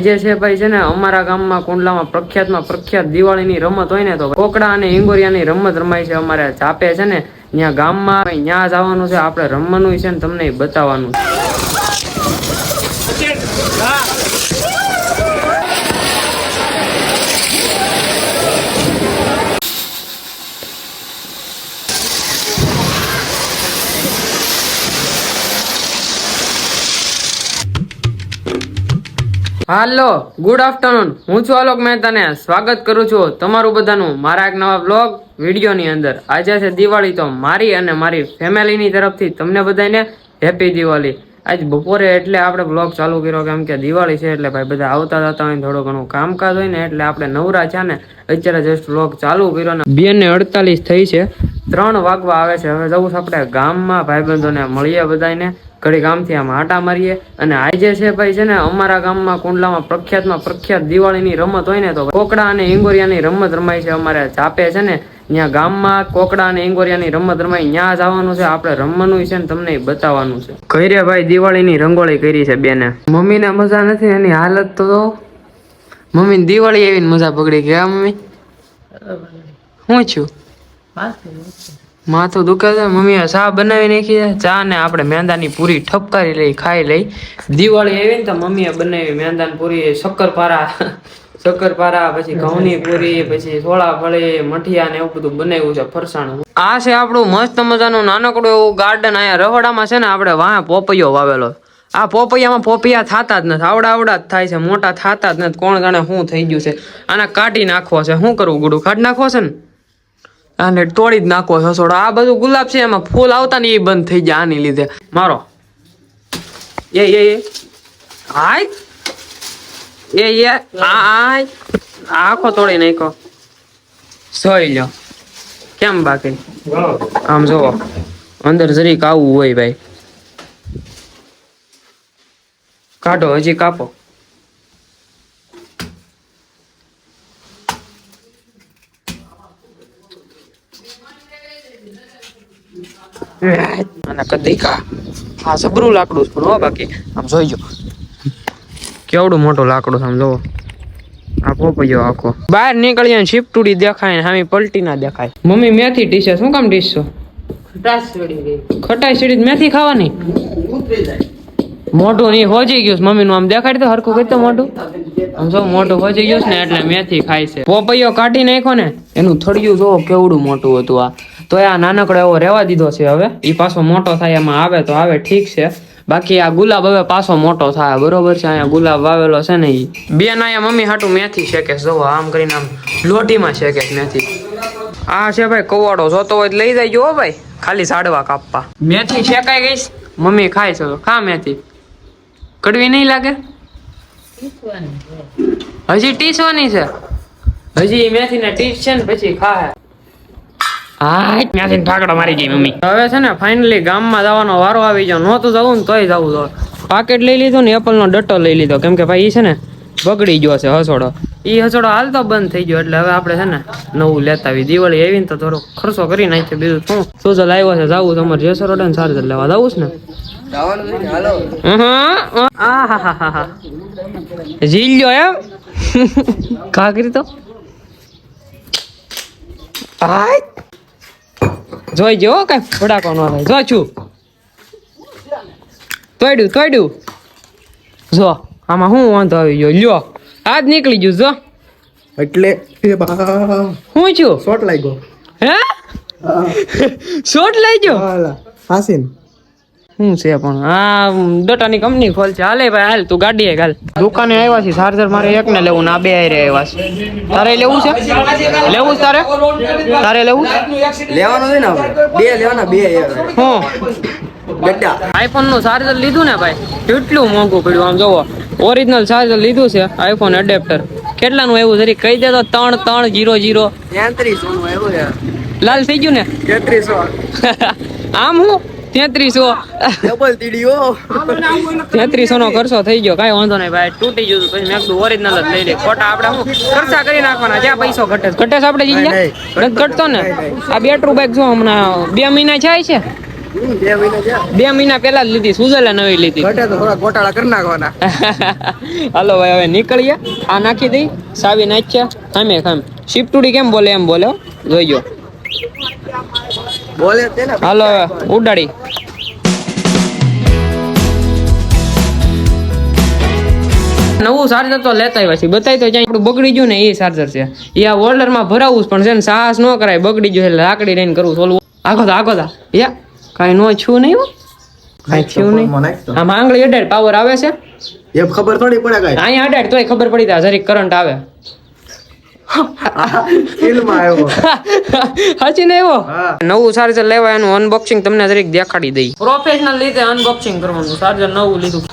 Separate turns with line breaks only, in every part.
આજે છે ભાઈ છે ને અમારા ગામમાં કુંડલામાં પ્રખ્યાત દિવાળીની રમત હોય ને તો કોકડા અને ઈંગોરિયાની રમત રમાય છે અમારે ચાપે છે ને ત્યાં ગામમાં ત્યાં જવાનું છે આપણે રમવાનું છે ને તમને બતાવવાનું છે હાલો ગુડ આફ્ટરનૂન હું છું આલોક મહેતાને સ્વાગત કરું છું તમારું બધાનું મારા એક નવા બ્લોગ વિડીયોની અંદર આજે છે દિવાળી તો મારી અને મારી ફેમિલીની તરફથી તમને બધાને હેપી દિવાળી આજ બપોરે એટલે આપણે બ્લોગ ચાલુ કર્યો કેમ કે દિવાળી છે એટલે ભાઈ બધા આવતા જતા હોય થોડું ઘણું કામકાજ હોય ને એટલે આપણે નવરા છે ને અત્યારે જસ્ટ બ્લોગ ચાલુ કર્યો ને 2:48 થઈ છે 3 વાગવા આવે છે હવે જવું છે આપણે ગામમાં ભાઈબંધોને મળીએ બધાને ઘડી ગામથી આમ આટા મારીએ અને આજે છે ભાઈ છે ને અમારા ગામમાં કુંડલામાં પ્રખ્યાત દિવાળીની રમત હોય ને તો કોકડા અને ઈંગોરિયાની રમત રમાય છે અમારે ચાપે છે ને ત્યાં ગામમાં કોકડા અને ઈંગોરિયાની રમત રમાય ત્યાં જવાનું છે આપણે રમવાનું છે ને તમને બતાવવાનું છે ઘરે ભાઈ દિવાળીની રંગોળી કરી છે બેને મમ્મીને મજા નથી એની હાલત તો મમ્મીને દિવાળી એવી મજા પકડી ગયા મમ્મી હું છું માથું દુખે છે મમ્મીએ ચા બનાવી નાખી છે ચા ને આપણે મેંદાની પૂરી ઠપકારી લઈ ખાઈ લઈ દિવાળી આવી ને તો મમ્મીએ બનાવી મેંદાની પૂરી શક્કરપારા પછી ઘઉંની પૂરી પછી સોળા ફળી મઠિયા ને એવું બધું બનાવ્યું છે ફરસાણ આ છે આપણું મસ્ત મજાનું નાનકડું એવું ગાર્ડન અહીંયા રહોડામાં છે ને આપણે વાહ પોપૈયો વાવેલો આ પોપૈયામાં પોપૈયા થતા જ નથી આવડા જ થાય છે મોટા થતા જ નથી કોણ જાણે શું થઈ ગયું છે આને કાઢી નાખવો છે શું કરવું ગુડું કાઢી નાખવો છે ને આને તોડી જ નાખો હસોડો આ બધું ગુલાબ છે એમાં ફૂલ આવતા ને એ બંધ થઈ જાય આની લીધે મારો હાય આખો તોડી નાખો સોઈ લ્યો કેમ બાકી આમ જોવો અંદર જરીક આવું હોય ભાઈ કાઢો હજી કાપો અને કદી કા હા સબરું લાકડું પણ હો બાકી આમ જોઈજો કેવડું મોટું લાકડું આમ જોવો આ પોપૈયો આખો બહાર નીકળીએ ને શીપટુડી દેખાય ને સામે પલટી ના દેખાય મમ્મી મેથી ડીશ શું કામ ડીશ છો ખટાઈ સીડી મેથી ખાવાની મોઢું ની હોજી ગયું મમ્મી નું આમ દેખાડી તો હરખું કરી તો મોઢું આમ જો મોઢું હોજી ગયું ને એટલે મેથી ખાય છે પોપૈયો કાઢી નાખો ને એનું થળિયું જોવો કેવડું મોટું હતું આ તો આ નાનકડો એવો રહેવા દીધો છે હવે એ પાછો મોટો થાય એમાં આવે તો આવે ઠીક છે બાકી આ ગુલાબ હવે પાછો મોટો થાય બરોબર છે અહીંયા ગુલાબ વાવેલો છે ને એ બેન અહીંયા મમ્મી હાટું મેથી શેકે જોવો આમ કરીને આમ લોટીમાં શેકે મેથી આ છે ભાઈ કવાડો જોતો હોય લઈ જાય જો ભાઈ ખાલી ઝાડવા કાપવા મેથી શેકાઈ ગઈ મમ્મી ખાય છે ખા મેથી કડવી નહીં લાગે હજી ટીસવાની છે હજી મેથી ને ટીસ છે ને પછી ખા ઠાકડો મારી ગઈ મમ્મી હવે છે ને ફાઇનલી ગામમાં જવાનો વારો આવી ગયો નહોતું જવું ને તોય જવું તો પાકેટ લઈ લીધું ને એપલ નો ડટ્ટો લઈ લીધો કેમ કે ભાઈ છે ને બગડી ગયો છે હસોડો એ હસોડો હાલતો બંધ થઈ ગયો એટલે હવે આપણે છે ને નવું લેતા આવી દિવાળી આવી ને તો થોડો ખર્ચો કરી નાખ્યો બીજું શું સોજલ આવ્યો છે જવું તમારે જેસર રોડ ને ચાર્જર લેવા જવું છે ને જીલ્યો એમ કા કરી તો જોઈ જો કઈ ફડાકો ન થાય જો છું તોડ્યું જો આમાં હું વાંધો આવી ગયો લ્યો આજ નીકળી ગયું જો
એટલે
હું છું
શોટ લાગ્યો
હે શોટ લઈ ગયો
હાસીન
શું છે પણ આ ડોટાની કંપની ખોલ છે હાલે ભાઈ હાલ તું ગાડી હાલ દુકાને આવ્યા છે ચાર્જર મારે એક ને લેવું ના બે આવ્યા છે તારે લેવું છે લેવું તારે લેવું
લેવાનું છે ને આપણે બે લેવાના બે
હું બેટા આઈફોન નું ચાર્જર લીધું ને ભાઈ કેટલું મોંઘું પડ્યું આમ જોવો ઓરિજિનલ ચાર્જર લીધું છે આઈફોન એડેપ્ટર કેટલાનું આવ્યું જરી કહી દે તો 3300
3300 નું આવ્યું યાર
લાલ થઈ ગયું ને
3300
આમ હું 3300
ડબલ તીડીઓ
3300 નો ખર્ચો થઈ ગયો કાંઈ વાંધો નહીં ભાઈ તૂટી ગયું પછી મેં કીધું ઓરિજિનલ જ લઈ લે ખોટા આપણે હું ખર્ચા કરી નાખવાના જ્યાં પૈસો ઘટે આપણે જીલ્યા નથી ઘટતો ને આ બેટરું બાઈક જો હમણાં 2 મહિના જાય છે
2 મહિના થયા.
2 મહિના પહેલા જ લીધી, સુઝેલા નવી લીધી.
ઘટે તો થોડા ગોટાળા કરી નાખવાના.
હાલો ભાઈ હવે નીકળીએ. આ નાખી દઈ, સાવી નાખ્યા. ખામે શિફ્ટુડી કેમ બોલે એમ બોલે હો. જોઈજો.
બોલે તે ને.
હાલો હવે ઉડાડી. નવું ચાર્જર તો લેતા આવ્યા છે. બતાવી તો જ્યાં આપણું બગડી ગયું ને એ ચાર્જર છે. એ આ હોલ્ડરમાં ભરાવું જ પણ છે ને સાહસ ન કરાય. બગડી ગયું એટલે લાકડી લઈને કરવું સોલું. આગો થા યા કાંઈ નો છું નહીં હો. કાંઈ થયું નહીં. આમ આંગળી અડાડ પાવર આવે છે.
એ ખબર થોડી પડે કાંઈ.
અહીંયા અડાડ તોય ખબર પડી તા જરીક કરંટ આવે.
સ્કીલમાં આવ્યો.
હાચી ને એવો.
હા.
નવું ચાર્જર લેવા એનું અનબોક્સિંગ તમને જરીક દેખાડી દઈ. પ્રોફેશનલ રીતે અનબોક્સિંગ કરવાનું. ચાર્જર નવું લીધું.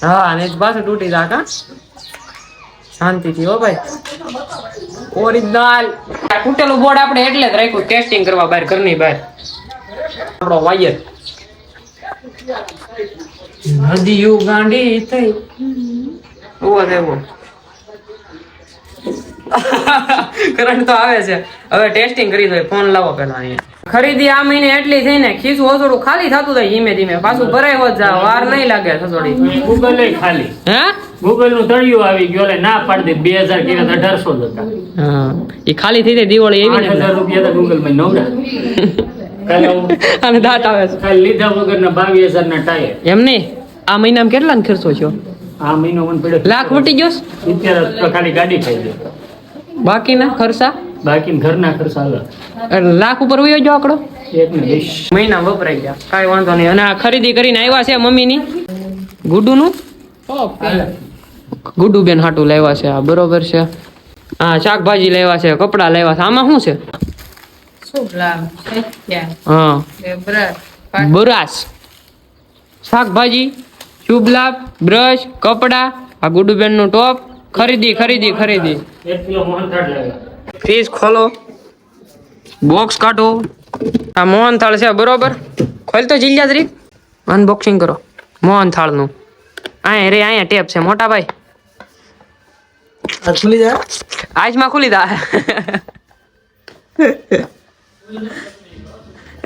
હા ને પાછું તૂટી જા કા. શાંતિથી હો ભાઈ. ઓરિજિનલ તૂટેલું બોર્ડ આપણે એટલે જ રાખ્યું ટેસ્ટિંગ કરવા બહાર ઘરની બહાર. આપણો વાયર નદીયું ગાંડી થઈ ઓવો દેવો. કરંટ તો આવે છે. હવે ટેસ્ટિંગ કરી દો. ફોન લાવો પેલા અહીંયા. ખરીદી આ મહિને એટલી થઈ ને ખીસું થોડું ખાલી થતું જાય ધીમે ધીમે. પાછું ભરાય હોત જા વાર નહીં લાગે થોડી.
ગૂગલ ખાલી
હે
ગૂગલ નું તળિયું આવી ગયું એટલે ના પાડી દે. 2000 કે 1800 જ હતા.
હા એ ખાલી થઈ જાય દિવાળી એવી ને
8000 રૂપિયા ગૂગલ માં નવરા.
અને દાંત આવે છે.
ખાલી લીધા વગર ના 22000 ના ટાયર.
એમ નહીં આ મહિનામાં કેટલા ખર્ચો છો?
આ મહિનો મને પડ્યો
લાખ વટી ગયો.
70 તો ખાલી ગાડી ખાઈ દે.
બાકીના ખર્ચા
બાકી ઘરના ખર્ચ આવે
એટલે લાખ ઉપર વયો જો આંકડો.
1
મહિના વપરાઈ ગયા. કાંઈ વાંધો નહીં. અને આ ખરીદી કરીને આવ્યા છે મમ્મીની ગુડુનું. ગુડુ બેન હાટું લેવા છે આ બરોબર છે. હા શાકભાજી લેવા છે, કપડા લેવા છે. આમાં શું છે? હા બરાસ શાકભાજી, શુભ લાભ, બ્રશ, કપડા. આ ગુડુબેન નું ટોપ. ખરીદી
1 કિલો મોહનથાળ લાવ્યા.
ફ્રીજ ખોલો, બોક્સ કાઢો. આ મોહનથાળ છે બરોબર. ખોલ તો જીલ્યા તરીક અનબોક્સિંગ કરો મોહનથાળ નું. અહીંયા ટેપ છે મોટા ભાઈ.
આ ખુલી જાય.
આજમાં ખુલી દા.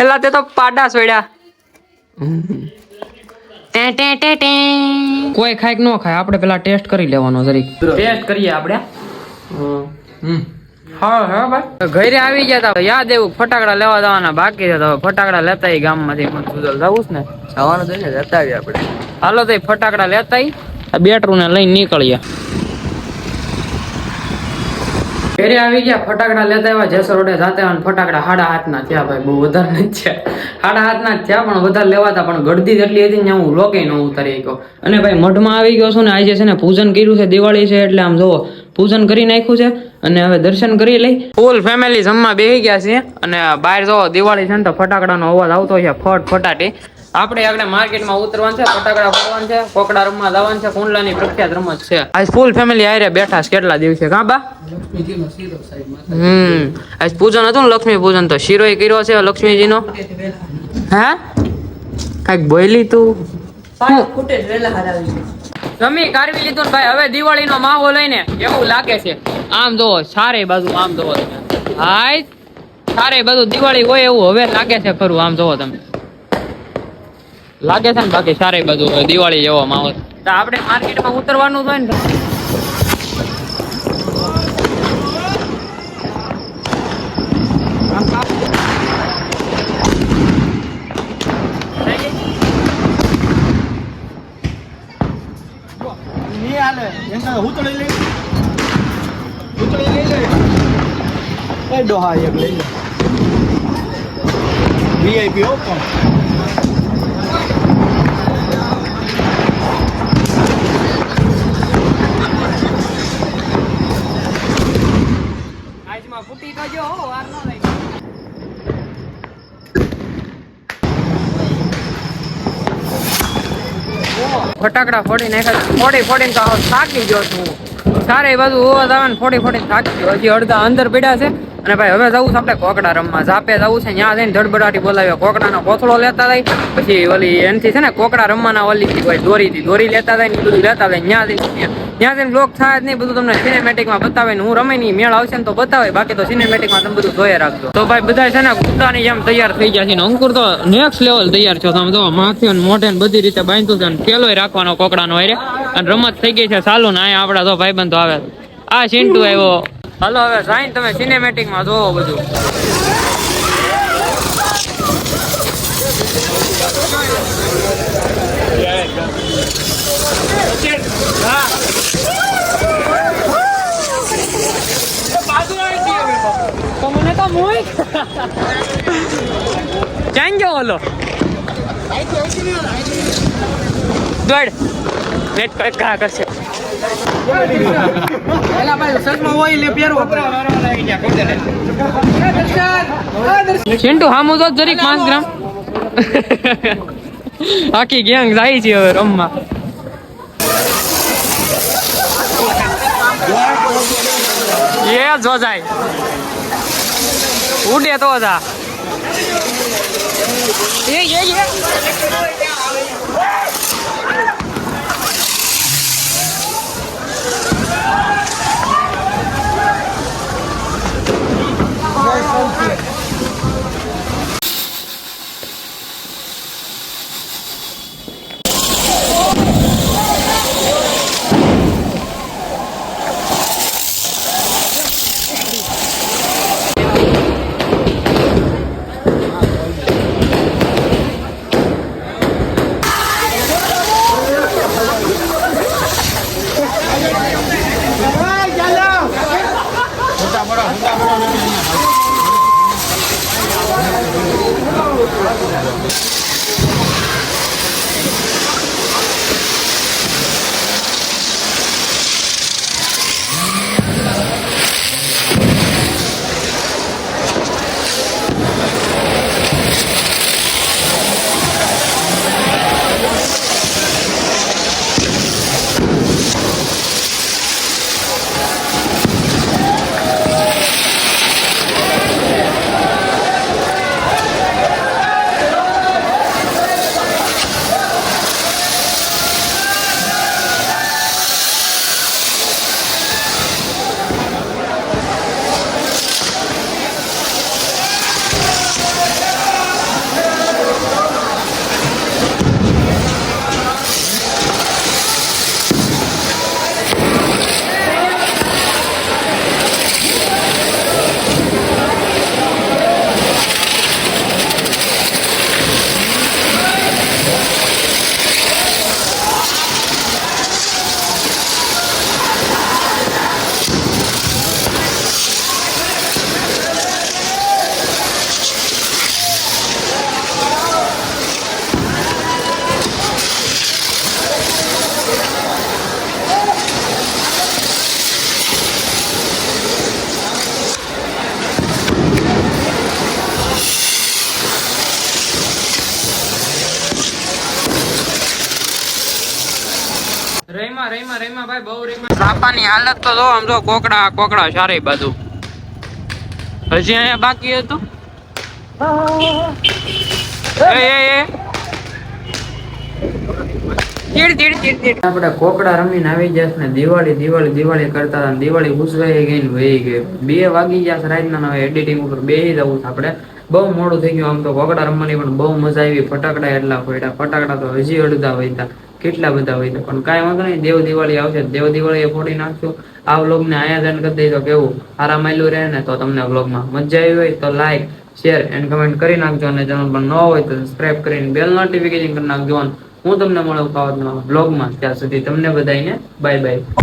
એલા તે તો પાડા સોડ્યા. કોઈ ખાય કે ન ખાય આપણે પેલા ટેસ્ટ કરી લેવાનો જરીક. ટેસ્ટ કરીએ આપણે. હા હા ભાઈ ઘરે આવી ગયા તા યાદ એવું ફટાકડા લેવા જવાના બાકી છે. તો ફટાકડા લેતા ગામમાંથી સુધલ જવું ને
જવાનું છે ને જતા આવીએ આપણે.
હાલો તો ફટાકડા લેતા બેટરું ને લઈને નીકળીએ. ઘરે આવી ગયા ફટાકડા લેતા આવ્યા. જેસર રોડે જાતે ફટાકડા 7.5 ના થયા ભાઈ. બહુ વધારે નથી થયા. 7.5 ના થયા પણ વધારે લેવાતા પણ ગળદી જેટલી હતી ને હું લોકે ન ઉતારી ગયો. અને ભાઈ મઢમાં આવી ગયો છું ને આજે છે ને પૂજન કર્યું છે. દિવાળી છે એટલે આમ જોવો પૂજન કરી નાખ્યું છે. અને હવે દર્શન કરી લઈ. ફૂલ ફેમિલી જમવા બેસી ગયા છે. અને બહાર જોવો દિવાળી છે ને તો ફટાકડાનો અવાજ આવતો છે ફટાટી. આપણે આગળ માર્કેટમાં ઉતરવાનું છે, ફટાકડા ફોડવાનું છે, કોકડા રમવા જવાનું છે. કુંડલાની પ્રખ્યાત રમત છે. આજ ફૂલ ફેમિલી આયરે બેઠા છે કેટલા દિવસે કા બા. આજ પૂજન હતું ને લક્ષ્મી પૂજન તો શીરોય કર્યો છે લક્ષ્મીજીનો. હે કઈક બોલી તું જમી કારવી લીધું ને ભાઈ. હવે દિવાળીનો માહોલ લઈને એવું લાગે છે. આમ જોવો સારે બાજુ આમ જોવો તમે. હાય સારે બાજુ દિવાળી હોય એવું હવે લાગે છે ખરું. આમ જોવો તમે લાગે છે ને બાકી સારે બાજુ દિવાળી જેવો માહોલ. તો આપણે માર્કેટમાં ઉતરવાનું હોય ને
ડોહા એક લઈ લે. VIP હો પણ.
આજમાં ફૂટી તો જો વાર ન લાગે. ફટાકડા ફોડી નાખ્યા. ફોડીને તો થાકી ગયો છું. સારે બધું અવાજ આવે ને ફોડીને થાકી ગયો. હજી અડધા અંદર પડ્યા છે અને ભાઈ હવે જવું છે આપણે કોકડા રમવા. ઝાપે જવું છે, ત્યાં જઈને ધડબડાટી બોલાવ્યો, કોકડાનો કોથળો લેતા જાય, પછી ઓલી એનથી છે ને કોકડા રમવાના ઓલી હોય દોરી લેતા જાય ને બધું લેતા જાય. ત્યાં જઈને બ્લોક થાય જ નહીં, બધું તમને સિનેમેટિકમાં બતાવે ને હું રમે ની મેળ આવશે ને તો બતાવે, બાકી તો સિનેમેટિકમાં તમે બધું જોઈ રાખજો. તો ભાઈ બધા છે ને ગુટ્ટાની જેમ તૈયાર થઈ ગયા છે ને અંકુર તો નેક્સ્ટ લેવલ તૈયાર છો. તમે જો માથે ને મોઢે ને બધી રીતે બાંધ્યું છે, અને પેલોય રાખવાનો કોકડાનો હોય અને રમત થઈ ગઈ છે ચાલુ ને. અહીંયા આપડા તો ભાઈબંધો આવે, આ ચિંટુ આવ્યો. હાલો હવે સાઈન તમે સિનેમેટિકમાં જોવો બધું. મને તો મોય ચાઈ ગયો ઓલો દોડ નેટ કઈ કા કરશે.
એલા ભાઈ સચમાં હોય લે પેરો
ચિંટુ હામું તો જરીક 5 ગ્રામ આખી ગેંગ જાય છે હવે રમવા. એ જો જાય ઉડે તો જા રેમાં ભાઈ બહુ રેમાં. સાપાની હાલત તો જો આમ જો કોકડા ચારે બાજુ. હજી અહીંયા બાકી હતું. આપણે કોકડા રમીને આવી જશે ને દિવાળી કરતા હતા. દિવાળી ઉજવાઈ ગઈ ને વહી ગઈ. 2 વાગી ગયા રાતના. એડિટિંગ ઉપર બેસી જવું આપણે. બહુ મોડું થઈ ગયું. આમ તો કોકડા રમવાની પણ બહુ મજા આવી. ફટાકડા એટલા ફોડ્યા. ફટાકડા તો હજી અડધા વહીતા, કેટલા બધા હોય. પણ કાંઈ વાંધો નહીં, દેવ દિવાળી આવશે, દેવ દિવાળી ફોડી નાખશું. આ વ્લોગને આયોજન કરી દઈ તો કેવું આરામ માયલું રહે ને. તો તમને વ્લોગમાં મજા આવી હોય તો લાઈક, શેર એન્ડ કમેન્ટ કરી નાખજો. અને ચેનલ પર ન હોય તો સબસ્ક્રાઇબ કરીને બેલ નોટિફિકેશન કરી નાખજો. હું તમને મળું વ્લોગમાં. ત્યાં સુધી તમને બધાને બાય બાય.